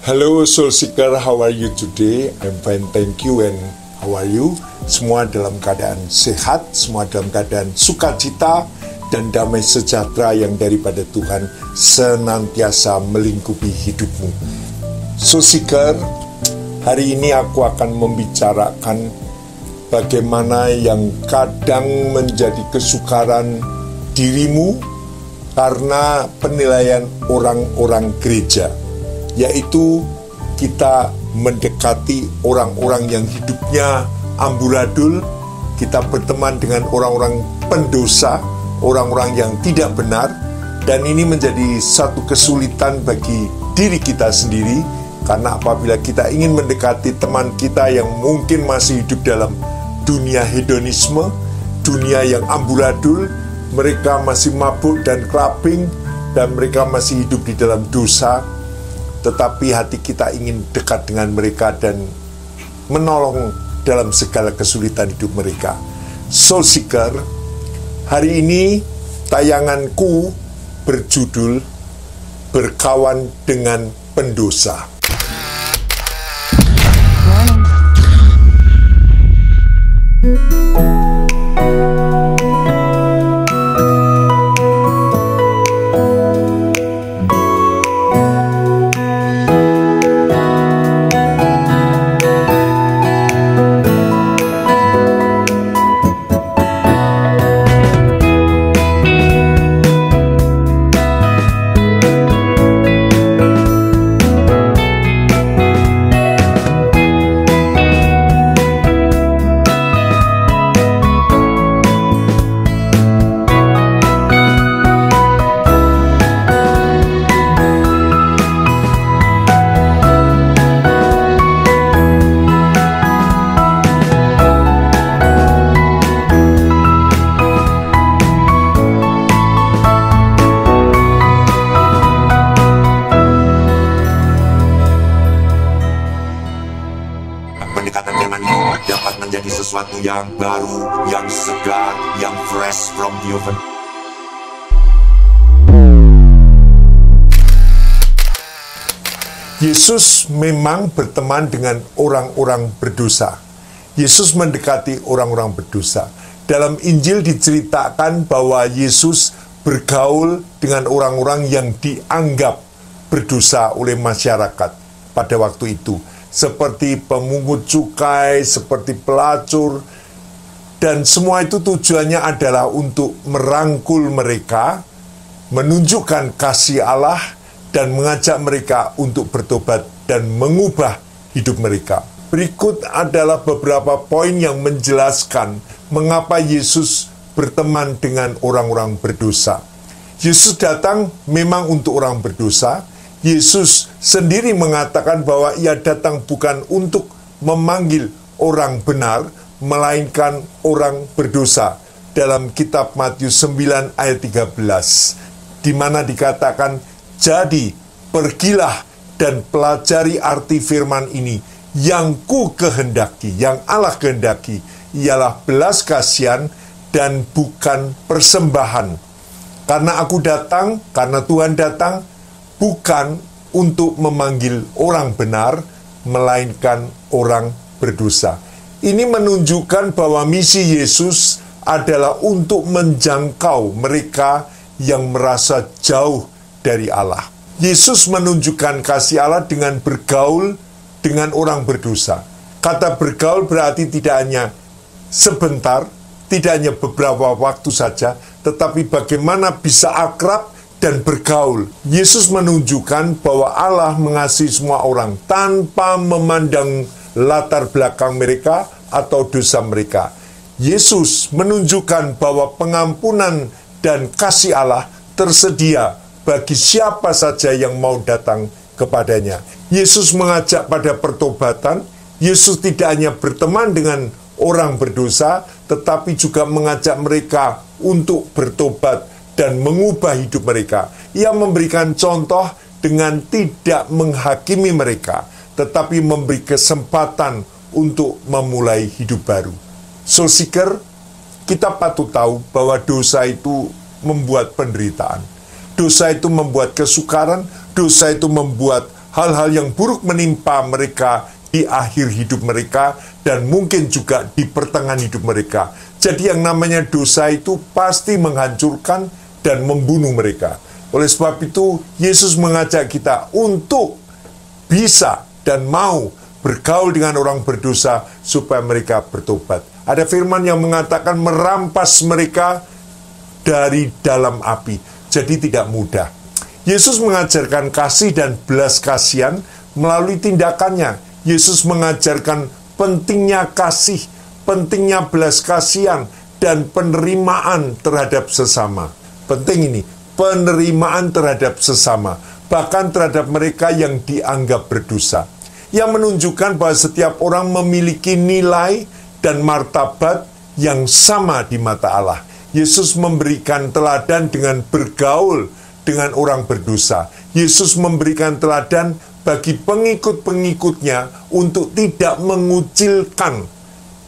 Hello Soul Seeker, how are you today? I'm fine, thank you. And how are you? Semua dalam keadaan sehat, semua dalam keadaan sukacita dan damai sejahtera yang daripada Tuhan senantiasa melingkupi hidupmu. Soul Seeker, hari ini aku akan membicarakan bagaimana yang kadang menjadi kesukaran dirimu karena penilaian orang-orang gereja, yaitu kita mendekati orang-orang yang hidupnya amburadul, kita berteman dengan orang-orang pendosa, orang-orang yang tidak benar, dan ini menjadi satu kesulitan bagi diri kita sendiri, karena apabila kita ingin mendekati teman kita yang mungkin masih hidup dalam dunia hedonisme, dunia yang amburadul, mereka masih mabuk dan clubbing, dan mereka masih hidup di dalam dosa, tetapi hati kita ingin dekat dengan mereka dan menolong dalam segala kesulitan hidup mereka. Soul Seeker, hari ini tayanganku berjudul Berkawan dengan Pendosa. Pendekatan firman itu dapat menjadi sesuatu yang baru, yang segar, yang fresh from the oven. Yesus memang berteman dengan orang-orang berdosa. Yesus mendekati orang-orang berdosa. Dalam Injil diceritakan bahwa Yesus bergaul dengan orang-orang yang dianggap berdosa oleh masyarakat pada waktu itu, seperti pemungut cukai, seperti pelacur, dan semua itu tujuannya adalah untuk merangkul mereka, menunjukkan kasih Allah, dan mengajak mereka untuk bertobat dan mengubah hidup mereka. Berikut adalah beberapa poin yang menjelaskan mengapa Yesus berteman dengan orang-orang berdosa. Yesus datang memang untuk orang berdosa. Yesus sendiri mengatakan bahwa ia datang bukan untuk memanggil orang benar, melainkan orang berdosa. Dalam kitab Matius 9 ayat 13, di mana dikatakan, "Jadi pergilah dan pelajari arti firman ini, yang ku kehendaki, yang Allah kehendaki, ialah belas kasihan dan bukan persembahan. Karena aku datang, karena Tuhan datang, bukan untuk memanggil orang benar, melainkan orang berdosa." Ini menunjukkan bahwa misi Yesus adalah untuk menjangkau mereka yang merasa jauh dari Allah. Yesus menunjukkan kasih Allah dengan bergaul dengan orang berdosa. Kata bergaul berarti tidak hanya sebentar, tidak hanya beberapa waktu saja, tetapi bagaimana bisa akrab dan bergaul. Yesus menunjukkan bahwa Allah mengasihi semua orang tanpa memandang latar belakang mereka atau dosa mereka. Yesus menunjukkan bahwa pengampunan dan kasih Allah tersedia bagi siapa saja yang mau datang kepadanya. Yesus mengajak pada pertobatan. Yesus tidak hanya berteman dengan orang berdosa, tetapi juga mengajak mereka untuk bertobat dan mengubah hidup mereka. Ia memberikan contoh dengan tidak menghakimi mereka, tetapi memberi kesempatan untuk memulai hidup baru. Soul Seeker, kita patut tahu bahwa dosa itu membuat penderitaan. Dosa itu membuat kesukaran, dosa itu membuat hal-hal yang buruk menimpa mereka di akhir hidup mereka dan mungkin juga di pertengahan hidup mereka. Jadi yang namanya dosa itu pasti menghancurkan dan membunuh mereka. Oleh sebab itu, Yesus mengajak kita untuk bisa dan mau bergaul dengan orang berdosa supaya mereka bertobat. Ada firman yang mengatakan merampas mereka dari dalam api. Jadi tidak mudah. Yesus mengajarkan kasih dan belas kasihan melalui tindakannya. Yesus mengajarkan pentingnya kasih, pentingnya belas kasihan, dan penerimaan terhadap sesama. Penting ini, penerimaan terhadap sesama, bahkan terhadap mereka yang dianggap berdosa. Yang menunjukkan bahwa setiap orang memiliki nilai dan martabat yang sama di mata Allah. Yesus memberikan teladan dengan bergaul dengan orang berdosa. Yesus memberikan teladan bagi pengikut-pengikutnya untuk tidak mengucilkan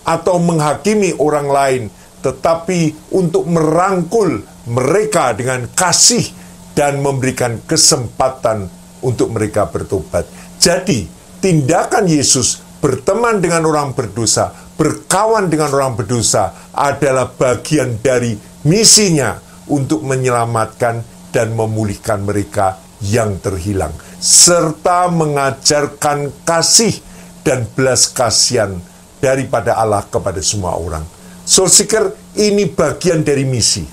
atau menghakimi orang lain, tetapi untuk merangkul mereka dengan kasih dan memberikan kesempatan untuk mereka bertobat. Jadi, tindakan Yesus berteman dengan orang berdosa, berkawan dengan orang berdosa adalah bagian dari misinya untuk menyelamatkan dan memulihkan mereka yang terhilang, serta mengajarkan kasih dan belas kasihan daripada Allah kepada semua orang. Soul Seeker, ini bagian dari misi.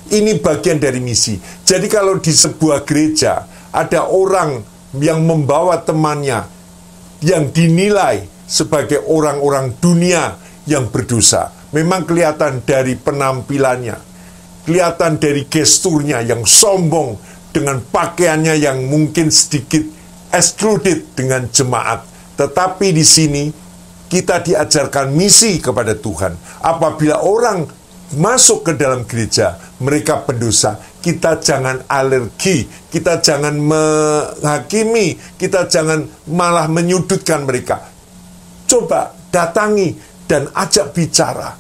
Ini bagian dari misi. Jadi kalau di sebuah gereja ada orang yang membawa temannya yang dinilai sebagai orang-orang dunia yang berdosa, memang kelihatan dari penampilannya, kelihatan dari gesturnya yang sombong, dengan pakaiannya yang mungkin sedikit excluded dengan jemaat. Tetapi di sini kita diajarkan misi kepada Tuhan. Apabila orang masuk ke dalam gereja, mereka pendosa, kita jangan alergi, kita jangan menghakimi, kita jangan malah menyudutkan mereka. Coba datangi dan ajak bicara,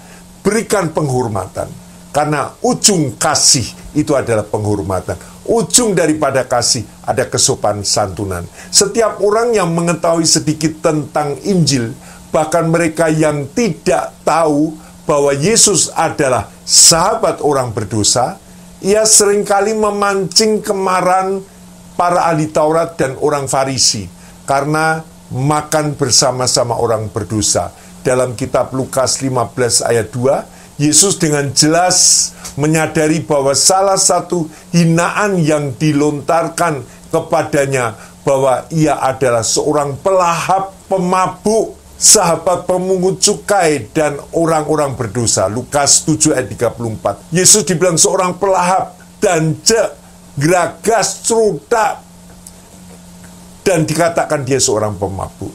berikan penghormatan. Karena ujung kasih itu adalah penghormatan. Ujung daripada kasih ada kesopan santunan. Setiap orang yang mengetahui sedikit tentang Injil, bahkan mereka yang tidak tahu bahwa Yesus adalah sahabat orang berdosa, ia seringkali memancing kemarahan para ahli Taurat dan orang Farisi karena makan bersama-sama orang berdosa. Dalam kitab Lukas 15 ayat 2, Yesus dengan jelas menyadari bahwa salah satu hinaan yang dilontarkan kepadanya bahwa ia adalah seorang pelahap, pemabuk, sahabat pemungut cukai dan orang-orang berdosa. Lukas 7 ayat 34. Yesus dibilang seorang pelahap, danjek, geragas, cerutak, dan dikatakan dia seorang pemabuk.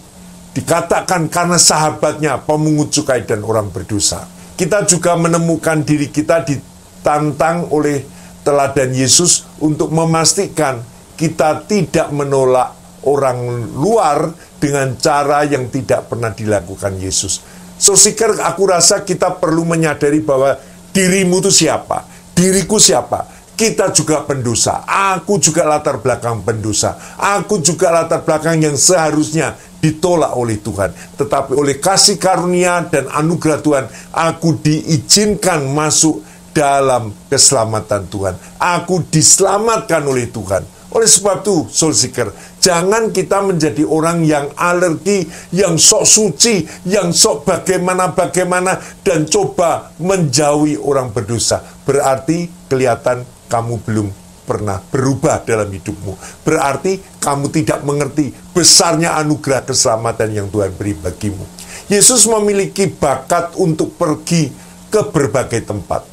Dikatakan karena sahabatnya pemungut cukai dan orang berdosa. Kita juga menemukan diri kita ditantang oleh teladan Yesus untuk memastikan kita tidak menolak orang luar dengan cara yang tidak pernah dilakukan Yesus. Soul Seeker, aku rasa kita perlu menyadari bahwa dirimu itu siapa, diriku siapa. Kita juga pendosa. Aku juga latar belakang pendosa. Aku juga latar belakang yang seharusnya ditolak oleh Tuhan. Tetapi oleh kasih karunia dan anugerah Tuhan, aku diizinkan masuk dalam keselamatan Tuhan. Aku diselamatkan oleh Tuhan. Oleh sebab itu, Soul Seeker, jangan kita menjadi orang yang alergi, yang sok suci, yang sok bagaimana-bagaimana, dan coba menjauhi orang berdosa. Berarti kelihatan kamu belum pernah berubah dalam hidupmu. Berarti kamu tidak mengerti besarnya anugerah keselamatan yang Tuhan beri bagimu. Yesus memiliki bakat untuk pergi ke berbagai tempat.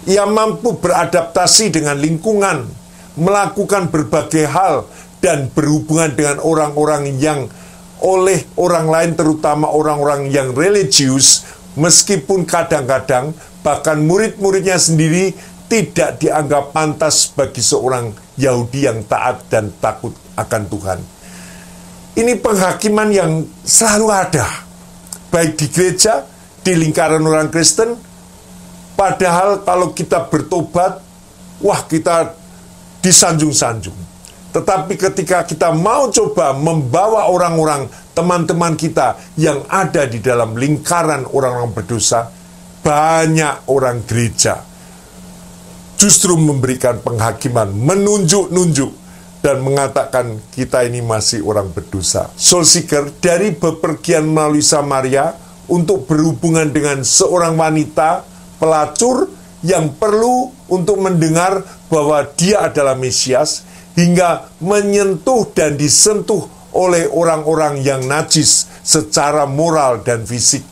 Ia mampu beradaptasi dengan lingkungan, melakukan berbagai hal, dan berhubungan dengan orang-orang yang oleh orang lain, terutama orang-orang yang religius, meskipun kadang-kadang bahkan murid-muridnya sendiri tidak dianggap pantas bagi seorang Yahudi yang taat dan takut akan Tuhan. Ini penghakiman yang selalu ada, baik di gereja, di lingkaran orang Kristen. Padahal kalau kita bertobat, wah, kita disanjung-sanjung. Tetapi ketika kita mau coba membawa orang-orang, teman-teman kita yang ada di dalam lingkaran orang-orang berdosa, banyak orang gereja justru memberikan penghakiman, menunjuk-nunjuk, dan mengatakan kita ini masih orang berdosa. Soul Seeker dari bepergian melalui Samaria untuk berhubungan dengan seorang wanita pelacur yang perlu untuk mendengar bahwa dia adalah Mesias, hingga menyentuh dan disentuh oleh orang-orang yang najis secara moral dan fisik,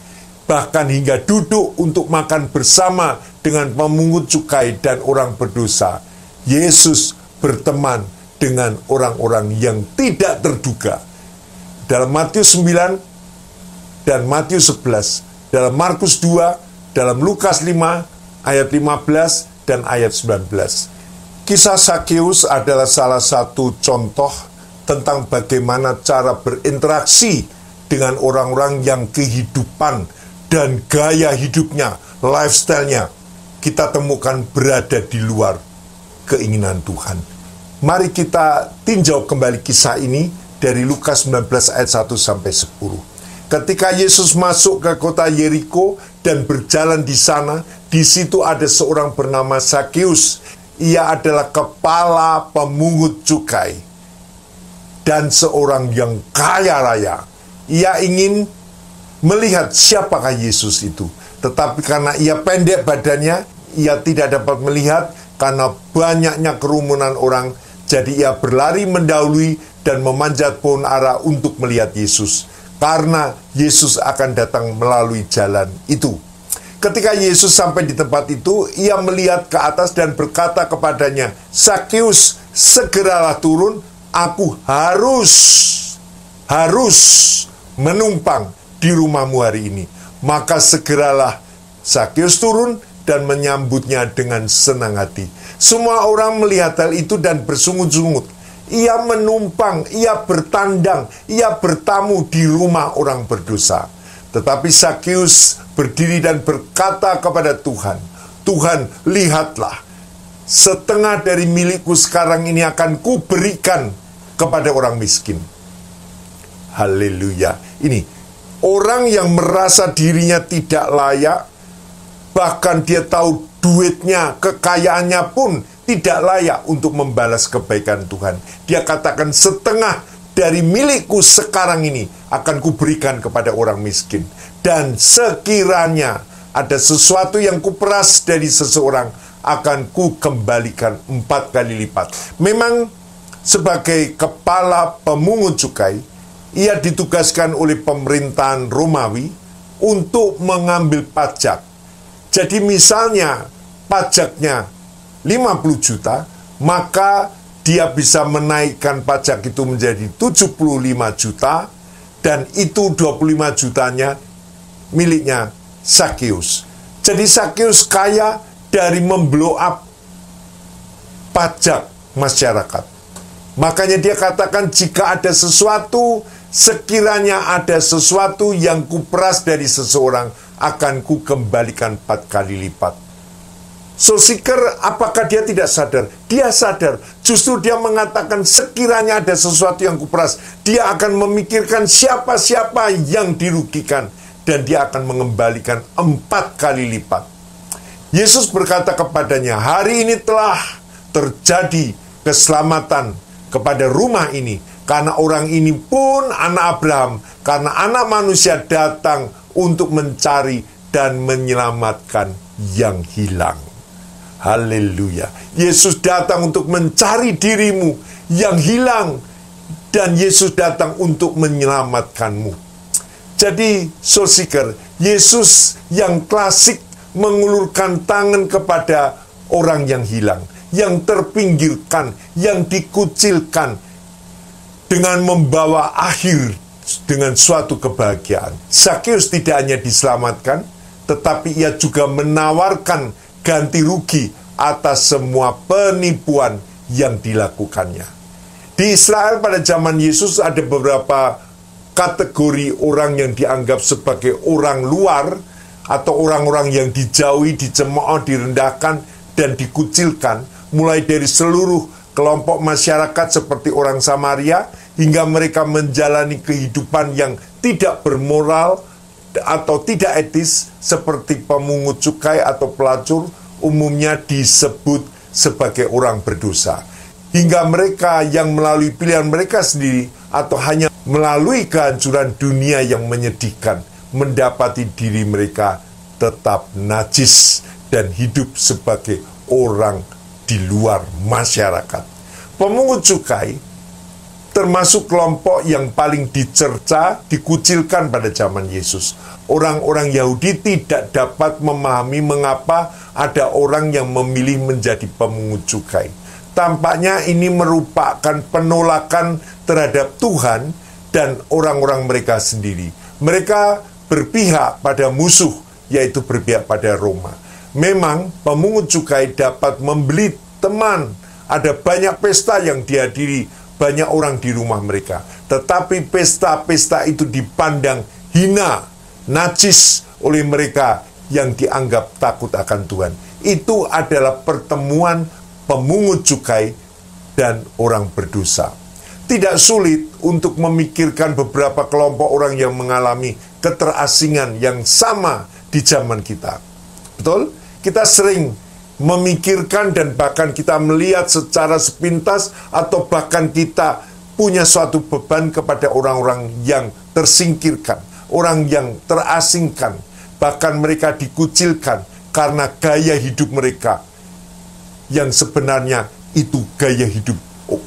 bahkan hingga duduk untuk makan bersama dengan pemungut cukai dan orang berdosa. Yesus berteman dengan orang-orang yang tidak terduga. Dalam Matius 9 dan Matius 11, dalam Markus 2, dalam Lukas 5, ayat 15 dan ayat 19. Kisah Sakeus adalah salah satu contoh tentang bagaimana cara berinteraksi dengan orang-orang yang kehidupan dan gaya hidupnya, lifestyle-nya, kita temukan berada di luar keinginan Tuhan. Mari kita tinjau kembali kisah ini dari Lukas 19 ayat 1 sampai 10. Ketika Yesus masuk ke kota Yeriko dan berjalan di sana, di situ ada seorang bernama Sakeus. Ia adalah kepala pemungut cukai dan seorang yang kaya raya. Ia ingin melihat siapakah Yesus itu. Tetapi karena ia pendek badannya, ia tidak dapat melihat karena banyaknya kerumunan orang. Jadi ia berlari mendahului dan memanjat pohon ara untuk melihat Yesus, karena Yesus akan datang melalui jalan itu. Ketika Yesus sampai di tempat itu, ia melihat ke atas dan berkata kepadanya, "Sakeus, segeralah turun, aku harus menumpang di rumahmu hari ini." Maka segeralah Sakeus turun dan menyambutnya dengan senang hati. Semua orang melihat hal itu dan bersungut-sungut. Ia menumpang, ia bertandang, ia bertamu di rumah orang berdosa. Tetapi Sakeus berdiri dan berkata kepada Tuhan, "Tuhan, lihatlah, setengah dari milikku sekarang ini akan kuberikan kepada orang miskin." Haleluya. Ini orang yang merasa dirinya tidak layak, bahkan dia tahu duitnya, kekayaannya pun tidak layak untuk membalas kebaikan Tuhan. Dia katakan, setengah dari milikku sekarang ini akan kuberikan kepada orang miskin. Dan sekiranya ada sesuatu yang kuperas dari seseorang, akan kukembalikan 4 kali lipat. Memang sebagai kepala pemungut cukai, ia ditugaskan oleh pemerintahan Romawi untuk mengambil pajak. Jadi misalnya pajaknya 50 juta, maka dia bisa menaikkan pajak itu menjadi 75 juta, dan itu 25 jutanya miliknya Sakeus. Jadi Sakeus kaya dari memblow up pajak masyarakat. Makanya dia katakan, jika ada sesuatu, sekiranya ada sesuatu yang kuperas dari seseorang, akan kukembalikan 4 kali lipat. Soul Seeker, apakah dia tidak sadar? Dia sadar. Justru dia mengatakan, sekiranya ada sesuatu yang kuperas, dia akan memikirkan siapa-siapa yang dirugikan, dan dia akan mengembalikan 4 kali lipat. Yesus berkata kepadanya, "Hari ini telah terjadi keselamatan kepada rumah ini, karena orang ini pun anak Abraham, karena anak manusia datang untuk mencari dan menyelamatkan yang hilang." Haleluya. Yesus datang untuk mencari dirimu yang hilang, dan Yesus datang untuk menyelamatkanmu. Jadi, Soul Seeker, Yesus yang klasik mengulurkan tangan kepada orang yang hilang, yang terpinggirkan, yang dikucilkan, dengan membawa akhir dengan suatu kebahagiaan. Sakeus tidak hanya diselamatkan, tetapi ia juga menawarkan ganti rugi atas semua penipuan yang dilakukannya. Di Israel pada zaman Yesus ada beberapa kategori orang yang dianggap sebagai orang luar, atau orang-orang yang dijauhi, dicemooh, direndahkan, dan dikucilkan, mulai dari seluruh kelompok masyarakat seperti orang Samaria, hingga mereka menjalani kehidupan yang tidak bermoral atau tidak etis, seperti pemungut cukai atau pelacur, umumnya disebut sebagai orang berdosa. Hingga mereka yang melalui pilihan mereka sendiri atau hanya melalui kehancuran dunia yang menyedihkan, mendapati diri mereka tetap najis dan hidup sebagai orang di luar masyarakat. Pemungut cukai termasuk kelompok yang paling dicerca, dikucilkan pada zaman Yesus. Orang-orang Yahudi tidak dapat memahami mengapa ada orang yang memilih menjadi pemungut cukai. Tampaknya ini merupakan penolakan terhadap Tuhan dan orang-orang mereka sendiri. Mereka berpihak pada musuh, yaitu berpihak pada Roma. Memang pemungut cukai dapat membeli teman. Ada banyak pesta yang dihadiri banyak orang di rumah mereka. Tetapi pesta-pesta itu dipandang hina, najis oleh mereka yang dianggap takut akan Tuhan. Itu adalah pertemuan pemungut cukai dan orang berdosa. Tidak sulit untuk memikirkan beberapa kelompok orang yang mengalami keterasingan yang sama di zaman kita. Betul? Kita sering memikirkan dan bahkan kita melihat secara sepintas atau bahkan kita punya suatu beban kepada orang-orang yang tersingkirkan, orang yang terasingkan, bahkan mereka dikucilkan karena gaya hidup mereka yang sebenarnya itu gaya hidup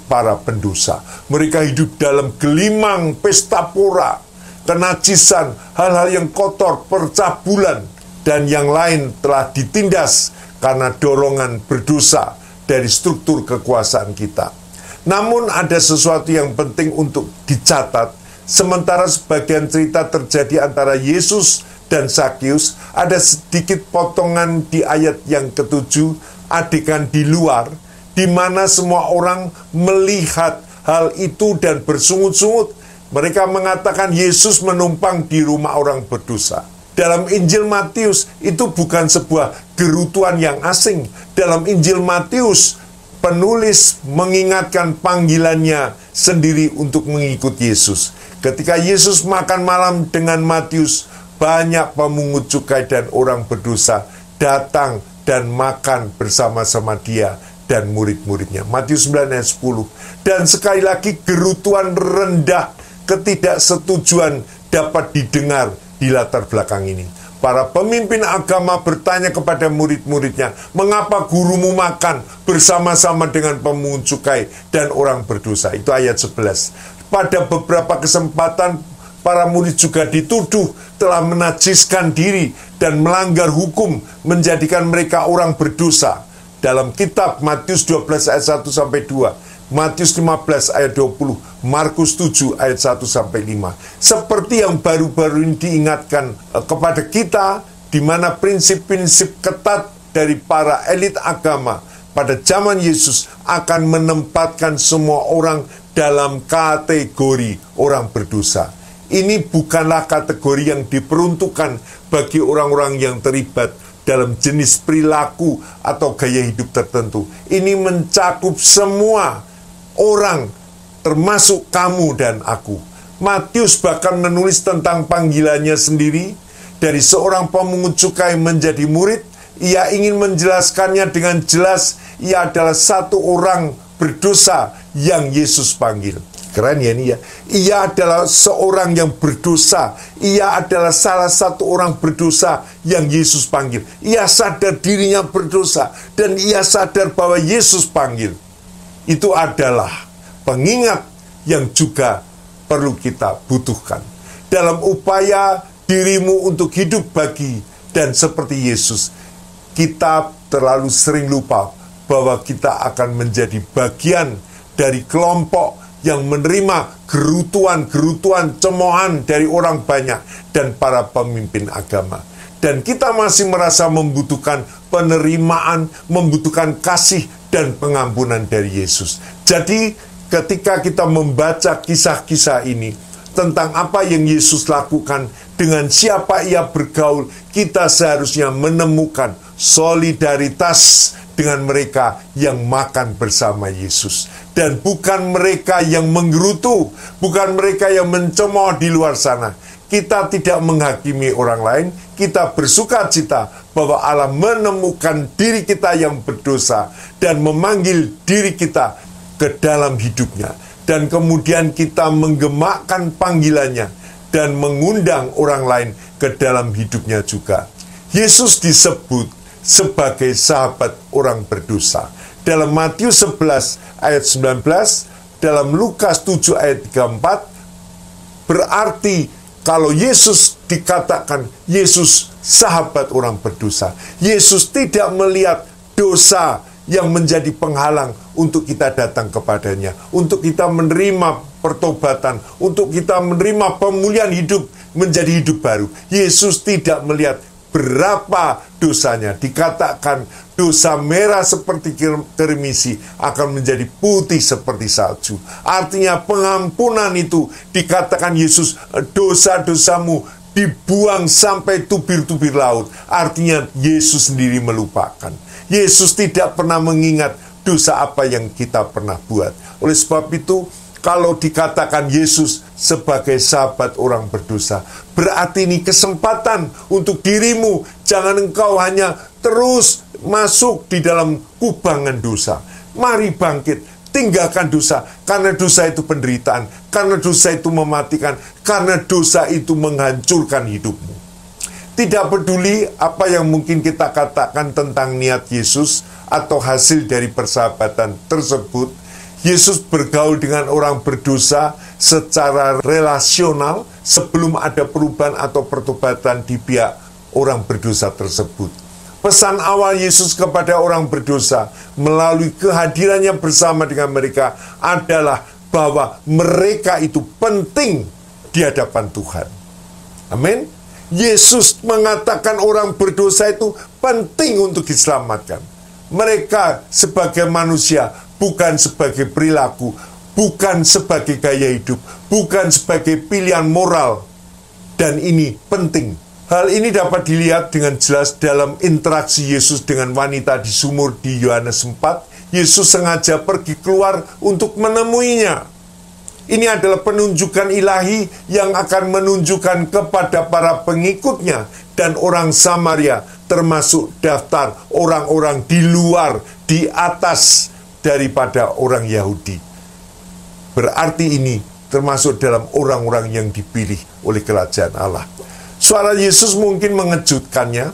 para pendosa. Mereka hidup dalam gelimang pesta pora, kenajisan, hal-hal yang kotor, percabulan, dan yang lain telah ditindas karena dorongan berdosa dari struktur kekuasaan kita. Namun ada sesuatu yang penting untuk dicatat. Sementara sebagian cerita terjadi antara Yesus dan Zakeus, ada sedikit potongan di ayat yang ke-7, adegan di luar, di mana semua orang melihat hal itu dan bersungut-sungut. Mereka mengatakan Yesus menumpang di rumah orang berdosa. Dalam Injil Matius, itu bukan sebuah gerutuan yang asing. Dalam Injil Matius, penulis mengingatkan panggilannya sendiri untuk mengikut Yesus. Ketika Yesus makan malam dengan Matius, banyak pemungut cukai dan orang berdosa datang dan makan bersama-sama dia dan murid-muridnya. Matius 9 ayat 10. Dan sekali lagi gerutuan rendah, ketidaksetujuan dapat didengar di latar belakang ini. Para pemimpin agama bertanya kepada murid-muridnya, mengapa gurumu makan bersama-sama dengan pemungut cukai dan orang berdosa? Itu ayat 11. Pada beberapa kesempatan, para murid juga dituduh telah menajiskan diri dan melanggar hukum, menjadikan mereka orang berdosa. Dalam kitab Matius 12 ayat 1-2, Matius 15 ayat 20, Markus 7 ayat 1-5. Seperti yang baru-baru ini diingatkan kepada kita, di mana prinsip-prinsip ketat dari para elit agama pada zaman Yesus akan menempatkan semua orang dalam kategori orang berdosa. Ini bukanlah kategori yang diperuntukkan bagi orang-orang yang terlibat dalam jenis perilaku atau gaya hidup tertentu. Ini mencakup semua orang, termasuk kamu dan aku. Matius bahkan menulis tentang panggilannya sendiri. Dari seorang pemungut cukai menjadi murid, ia ingin menjelaskannya dengan jelas. Ia adalah satu orang berdosa yang Yesus panggil. Keren ya ini ya. Ia adalah seorang yang berdosa. Ia adalah salah satu orang berdosa yang Yesus panggil. Ia sadar dirinya berdosa dan ia sadar bahwa Yesus panggil. Itu adalah pengingat yang juga perlu kita butuhkan. Dalam upaya dirimu untuk hidup bagi dan seperti Yesus, kita terlalu sering lupa bahwa kita akan menjadi bagian dari kelompok yang menerima gerutuan-gerutuan cemoohan dari orang banyak dan para pemimpin agama. Dan kita masih merasa membutuhkan penerimaan, membutuhkan kasih dan pengampunan dari Yesus. Jadi ketika kita membaca kisah-kisah ini tentang apa yang Yesus lakukan, dengan siapa ia bergaul, kita seharusnya menemukan solidaritas dengan mereka yang makan bersama Yesus. Dan bukan mereka yang menggerutu, bukan mereka yang mencemooh di luar sana. Kita tidak menghakimi orang lain, kita bersuka cita bahwa Allah menemukan diri kita yang berdosa dan memanggil diri kita ke dalam hidupnya. Dan kemudian kita menggemakkan panggilannya dan mengundang orang lain ke dalam hidupnya juga. Yesus disebut sebagai sahabat orang berdosa. Dalam Matius 11 ayat 19, dalam Lukas 7 ayat 34, berarti kalau Yesus dikatakan Yesus sahabat orang berdosa, Yesus tidak melihat dosa yang menjadi penghalang untuk kita datang kepadanya, untuk kita menerima pertobatan, untuk kita menerima pemulihan hidup menjadi hidup baru. Yesus tidak melihat berapa dosanya. Dikatakan dosa merah seperti kermisi akan menjadi putih seperti salju. Artinya pengampunan itu dikatakan Yesus, dosa-dosamu dibuang sampai tubir-tubir laut. Artinya Yesus sendiri melupakan. Yesus tidak pernah mengingat dosa apa yang kita pernah buat. Oleh sebab itu, kalau dikatakan Yesus sebagai sahabat orang berdosa, berarti ini kesempatan untuk dirimu. Jangan engkau hanya terus masuk di dalam kubangan dosa. Mari bangkit, tinggalkan dosa. Karena dosa itu penderitaan, karena dosa itu mematikan, karena dosa itu menghancurkan hidupmu. Tidak peduli apa yang mungkin kita katakan tentang niat Yesus atau hasil dari persahabatan tersebut, Yesus bergaul dengan orang berdosa secara relasional sebelum ada perubahan atau pertobatan di pihak orang berdosa tersebut. Pesan awal Yesus kepada orang berdosa melalui kehadirannya bersama dengan mereka adalah bahwa mereka itu penting di hadapan Tuhan. Amin. Yesus mengatakan orang berdosa itu penting untuk diselamatkan. Mereka sebagai manusia, bukan sebagai perilaku, bukan sebagai gaya hidup, bukan sebagai pilihan moral. Dan ini penting. Hal ini dapat dilihat dengan jelas dalam interaksi Yesus dengan wanita di sumur di Yohanes 4. Yesus sengaja pergi keluar untuk menemuinya. Ini adalah penunjukan ilahi yang akan menunjukkan kepada para pengikutnya dan orang Samaria, termasuk daftar orang-orang di luar, di atas daripada orang Yahudi. Berarti ini termasuk dalam orang-orang yang dipilih oleh kerajaan Allah. Suara Yesus mungkin mengejutkannya.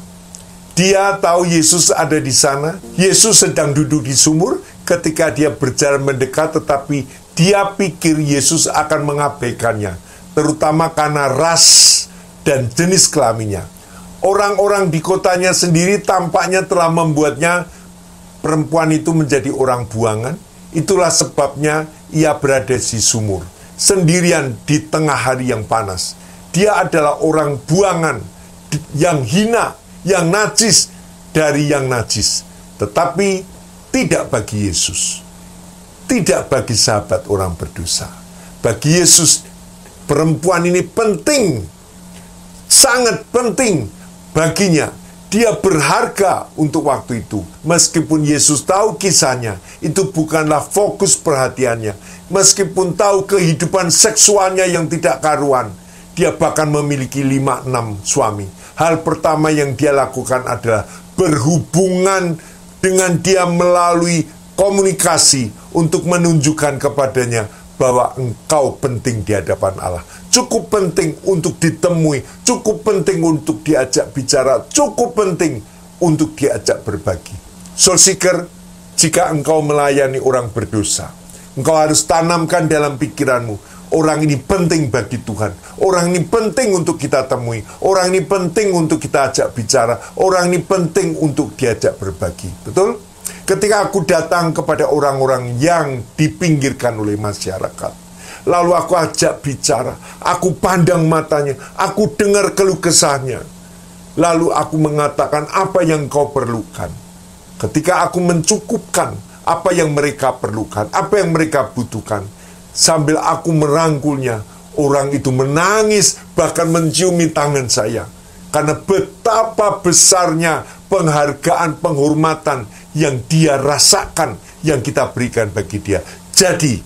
Dia tahu Yesus ada di sana. Yesus sedang duduk di sumur ketika dia berjalan mendekat, tetapi dia pikir Yesus akan mengabaikannya, terutama karena ras dan jenis kelaminnya. Orang-orang di kotanya sendiri tampaknya telah membuatnya perempuan itu menjadi orang buangan. Itulah sebabnya ia berada di sumur, sendirian di tengah hari yang panas. Dia adalah orang buangan, yang hina, yang najis dari yang najis. Tetapi tidak bagi Yesus. Tidak bagi sahabat orang berdosa. Bagi Yesus, perempuan ini penting, sangat penting baginya. Dia berharga untuk waktu itu. Meskipun Yesus tahu kisahnya, itu bukanlah fokus perhatiannya. Meskipun tahu kehidupan seksualnya yang tidak karuan, dia bahkan memiliki 5-6 suami. Hal pertama yang dia lakukan adalah berhubungan dengan dia melalui komunikasi untuk menunjukkan kepadanya bahwa engkau penting di hadapan Allah. Cukup penting untuk ditemui, cukup penting untuk diajak bicara, cukup penting untuk diajak berbagi. Soul seeker, jika engkau melayani orang berdosa, engkau harus tanamkan dalam pikiranmu, orang ini penting bagi Tuhan. Orang ini penting untuk kita temui. Orang ini penting untuk kita ajak bicara. Orang ini penting untuk diajak berbagi. Betul? Ketika aku datang kepada orang-orang yang dipinggirkan oleh masyarakat, lalu aku ajak bicara, aku pandang matanya, aku dengar keluh kesahnya, lalu aku mengatakan apa yang kau perlukan. Ketika aku mencukupkan apa yang mereka perlukan, apa yang mereka butuhkan, sambil aku merangkulnya, orang itu menangis, bahkan menciumi tangan saya. Karena betapa besarnya penghargaan, penghormatan yang dia rasakan, yang kita berikan bagi dia. Jadi,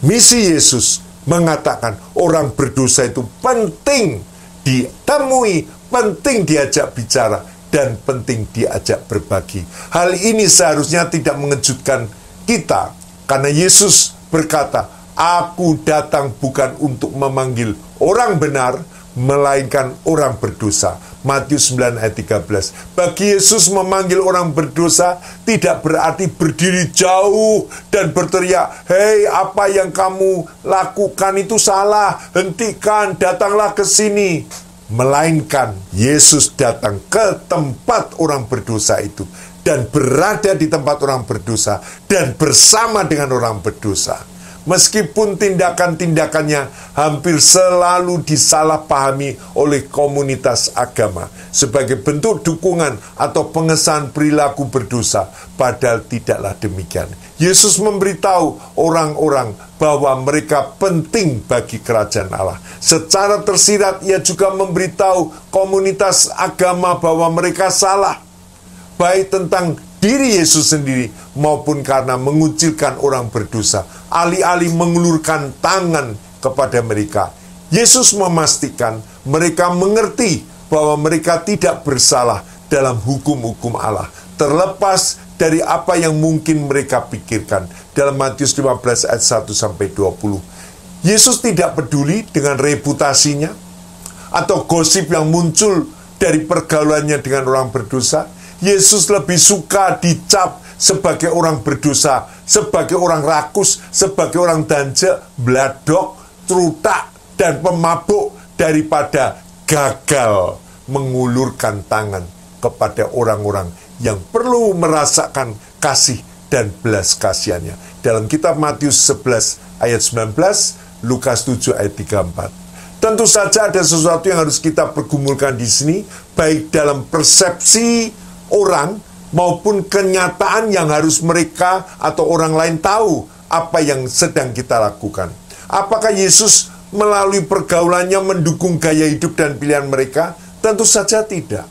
misi Yesus mengatakan orang berdosa itu penting ditemui, penting diajak bicara, dan penting diajak berbagi. Hal ini seharusnya tidak mengejutkan kita, karena Yesus berkata, "Aku datang bukan untuk memanggil orang benar, melainkan orang berdosa." Matius 9 ayat 13. Bagi Yesus, memanggil orang berdosa tidak berarti berdiri jauh dan berteriak, "Hei, apa yang kamu lakukan itu salah, hentikan, datanglah ke sini." Melainkan Yesus datang ke tempat orang berdosa itu dan berada di tempat orang berdosa dan bersama dengan orang berdosa. Meskipun tindakan-tindakannya hampir selalu disalahpahami oleh komunitas agama sebagai bentuk dukungan atau pengesahan perilaku berdosa, padahal tidaklah demikian. Yesus memberitahu orang-orang bahwa mereka penting bagi kerajaan Allah. Secara tersirat, ia juga memberitahu komunitas agama bahwa mereka salah, baik tentang diri Yesus sendiri maupun karena mengucilkan orang berdosa, alih-alih mengulurkan tangan kepada mereka. Yesus memastikan mereka mengerti bahwa mereka tidak bersalah dalam hukum-hukum Allah, terlepas dari apa yang mungkin mereka pikirkan. Dalam Matius 15 ayat 1-20. Yesus tidak peduli dengan reputasinya atau gosip yang muncul dari pergaulannya dengan orang berdosa. Yesus lebih suka dicap sebagai orang berdosa, sebagai orang rakus, sebagai orang danja, bladok, trutak, dan pemabuk daripada gagal mengulurkan tangan kepada orang-orang yang perlu merasakan kasih dan belas kasihannya. Dalam kitab Matius 11 ayat 19, Lukas 7 ayat 34. Tentu saja ada sesuatu yang harus kita pergumulkan di sini, baik dalam persepsi orang maupun kenyataan yang harus mereka atau orang lain tahu apa yang sedang kita lakukan. Apakah Yesus melalui pergaulannya mendukung gaya hidup dan pilihan mereka? Tentu saja tidak.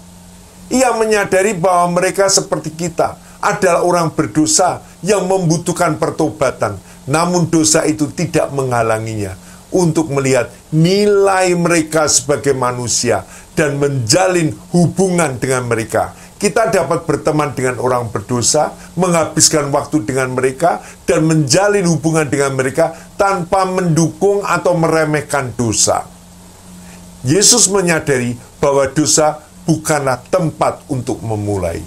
Ia menyadari bahwa mereka seperti kita adalah orang berdosa yang membutuhkan pertobatan, namun dosa itu tidak menghalanginya untuk melihat nilai mereka sebagai manusia dan menjalin hubungan dengan mereka. Kita dapat berteman dengan orang berdosa, menghabiskan waktu dengan mereka, dan menjalin hubungan dengan mereka tanpa mendukung atau meremehkan dosa. Yesus menyadari bahwa dosa bukanlah tempat untuk memulai.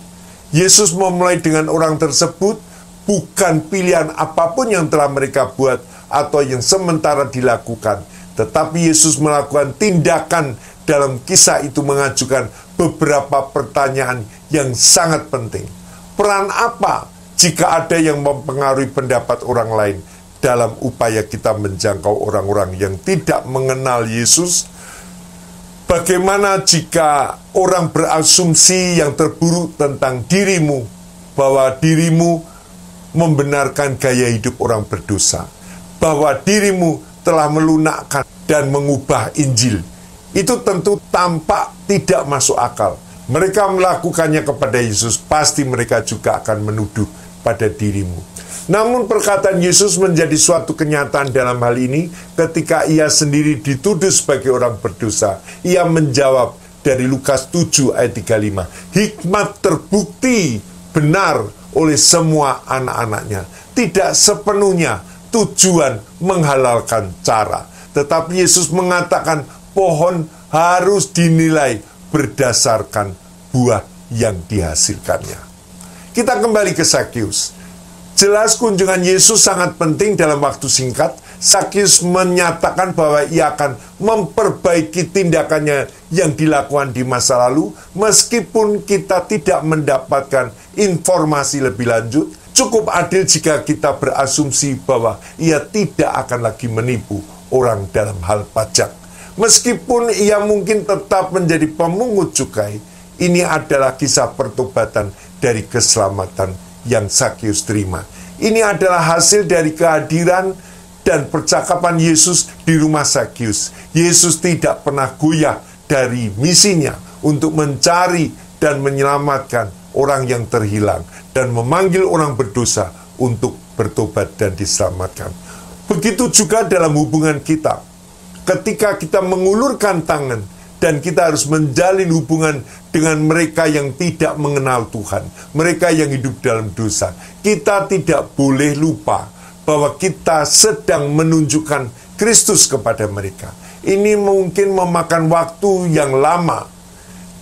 Yesus memulai dengan orang tersebut, bukan pilihan apapun yang telah mereka buat atau yang sementara dilakukan. Tetapi Yesus melakukan tindakan dalam kisah itu, mengajukan beberapa pertanyaan yang sangat penting. Peran apa jika ada yang mempengaruhi pendapat orang lain dalam upaya kita menjangkau orang-orang yang tidak mengenal Yesus? Bagaimana jika orang berasumsi yang terburuk tentang dirimu, bahwa dirimu membenarkan gaya hidup orang berdosa, bahwa dirimu telah melunakkan dan mengubah Injil? Itu tentu tampak tidak masuk akal. Mereka melakukannya kepada Yesus, pasti mereka juga akan menuduh pada dirimu. Namun perkataan Yesus menjadi suatu kenyataan dalam hal ini ketika ia sendiri dituduh sebagai orang berdosa. Ia menjawab dari Lukas 7 ayat 35. Hikmat terbukti benar oleh semua anak-anaknya. Tidak sepenuhnya tujuan menghalalkan cara. Tetapi Yesus mengatakan pohon harus dinilai berdasarkan buah yang dihasilkannya. Kita kembali ke Zakheus. Jelas kunjungan Yesus sangat penting dalam waktu singkat. Zakheus menyatakan bahwa ia akan memperbaiki tindakannya yang dilakukan di masa lalu. Meskipun kita tidak mendapatkan informasi lebih lanjut, cukup adil jika kita berasumsi bahwa ia tidak akan lagi menipu orang dalam hal pajak. Meskipun ia mungkin tetap menjadi pemungut cukai, ini adalah kisah pertobatan dari keselamatan yang Zakheus terima. Ini adalah hasil dari kehadiran dan percakapan Yesus di rumah Zakheus. Yesus tidak pernah goyah dari misinya untuk mencari dan menyelamatkan orang yang terhilang dan memanggil orang berdosa untuk bertobat dan diselamatkan. Begitu juga dalam hubungan kita. Ketika kita mengulurkan tangan dan kita harus menjalin hubungan dengan mereka yang tidak mengenal Tuhan, mereka yang hidup dalam dosa, kita tidak boleh lupa bahwa kita sedang menunjukkan Kristus kepada mereka. Ini mungkin memakan waktu yang lama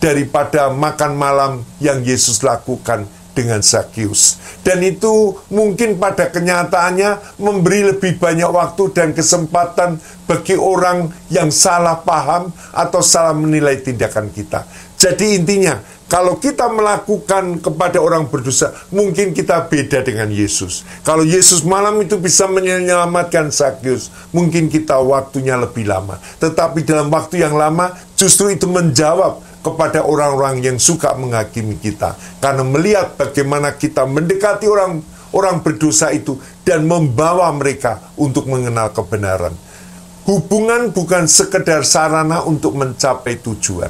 daripada makan malam yang Yesus lakukan dengan Zakheus. Dan itu mungkin pada kenyataannya memberi lebih banyak waktu dan kesempatan bagi orang yang salah paham atau salah menilai tindakan kita. Jadi intinya, kalau kita melakukan kepada orang berdosa, mungkin kita beda dengan Yesus. Kalau Yesus malam itu bisa menyelamatkan Zakheus, mungkin kita waktunya lebih lama. Tetapi dalam waktu yang lama, justru itu menjawab kepada orang-orang yang suka menghakimi kita. Karena melihat bagaimana kita mendekati orang berdosa itu dan membawa mereka untuk mengenal kebenaran. Hubungan bukan sekedar sarana untuk mencapai tujuan.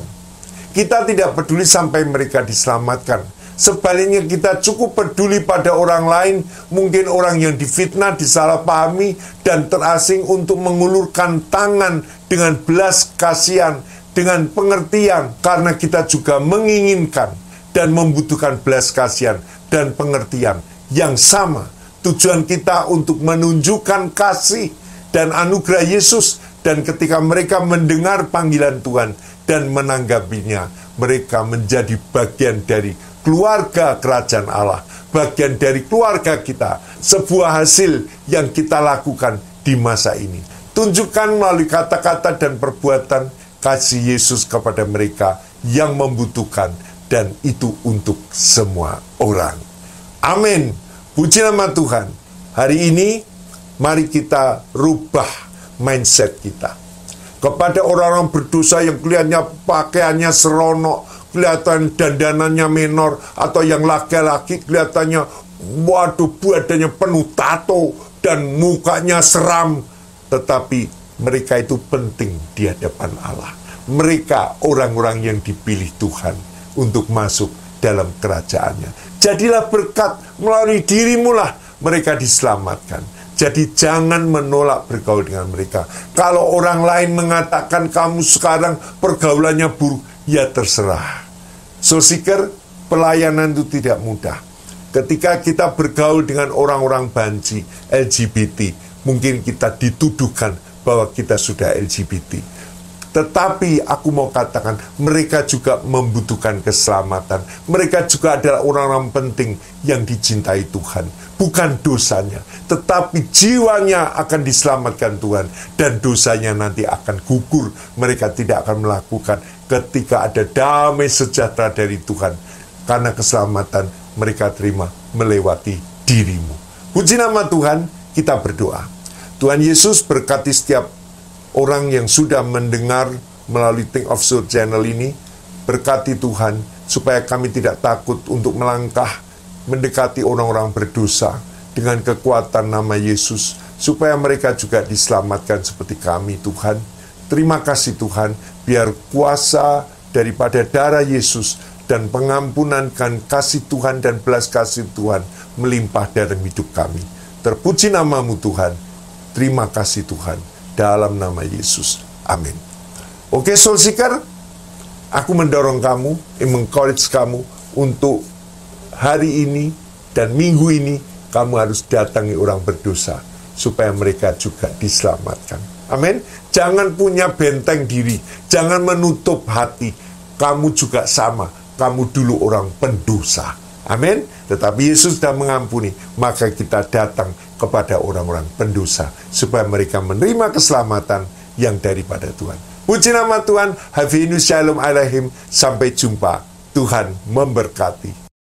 Kita tidak peduli sampai mereka diselamatkan. Sebaliknya kita cukup peduli pada orang lain, mungkin orang yang difitnah, disalahpahami, dan terasing untuk mengulurkan tangan dengan belas kasihan, dengan pengertian, karena kita juga menginginkan dan membutuhkan belas kasihan dan pengertian yang sama. Tujuan kita untuk menunjukkan kasih dan anugerah Yesus, dan ketika mereka mendengar panggilan Tuhan dan menanggapinya, mereka menjadi bagian dari keluarga kerajaan Allah, bagian dari keluarga kita, sebuah hasil yang kita lakukan di masa ini. Tunjukkan melalui kata-kata dan perbuatan kasih Yesus kepada mereka yang membutuhkan, dan itu untuk semua orang. Amin. Puji nama Tuhan. Hari ini, mari kita rubah mindset kita. Kepada orang-orang berdosa yang kelihatannya pakaiannya seronok, kelihatan dandanannya menor, atau yang laki-laki kelihatannya, waduh, badannya penuh tato, dan mukanya seram. Tetapi mereka itu penting di hadapan Allah. Mereka orang-orang yang dipilih Tuhan untuk masuk dalam kerajaannya. Jadilah berkat, melalui dirimu lah mereka diselamatkan. Jadi jangan menolak bergaul dengan mereka. Kalau orang lain mengatakan kamu sekarang pergaulannya buruk, ya terserah. So seeker, pelayanan itu tidak mudah. Ketika kita bergaul dengan orang-orang banci, LGBT, mungkin kita dituduhkan bahwa kita sudah LGBT. Tetapi aku mau katakan, mereka juga membutuhkan keselamatan. Mereka juga adalah orang-orang penting yang dicintai Tuhan. Bukan dosanya, tetapi jiwanya akan diselamatkan Tuhan. Dan dosanya nanti akan gugur. Mereka tidak akan melakukan ketika ada damai sejahtera dari Tuhan. Karena keselamatan mereka terima melewati dirimu. Puji nama Tuhan, kita berdoa. Tuhan Yesus berkati setiap orang yang sudah mendengar melalui Think of Soul channel ini. Berkati Tuhan, supaya kami tidak takut untuk melangkah mendekati orang-orang berdosa dengan kekuatan nama Yesus, supaya mereka juga diselamatkan seperti kami, Tuhan. Terima kasih Tuhan, biar kuasa daripada darah Yesus dan pengampunan dan kasih Tuhan dan belas kasih Tuhan melimpah dalam hidup kami. Terpuji namamu Tuhan. Terima kasih Tuhan, dalam nama Yesus. Amin. Oke, Soul Seeker, aku mendorong kamu, encourage kamu untuk hari ini dan minggu ini kamu harus datangi orang berdosa supaya mereka juga diselamatkan. Amin. Jangan punya benteng diri, jangan menutup hati. Kamu juga sama, kamu dulu orang pendosa. Amin. Tetapi Yesus sudah mengampuni, maka kita datang kepada orang-orang pendosa supaya mereka menerima keselamatan yang daripada Tuhan. Puji nama Tuhan. Haveinu Shalom Alaihim. Sampai jumpa. Tuhan memberkati.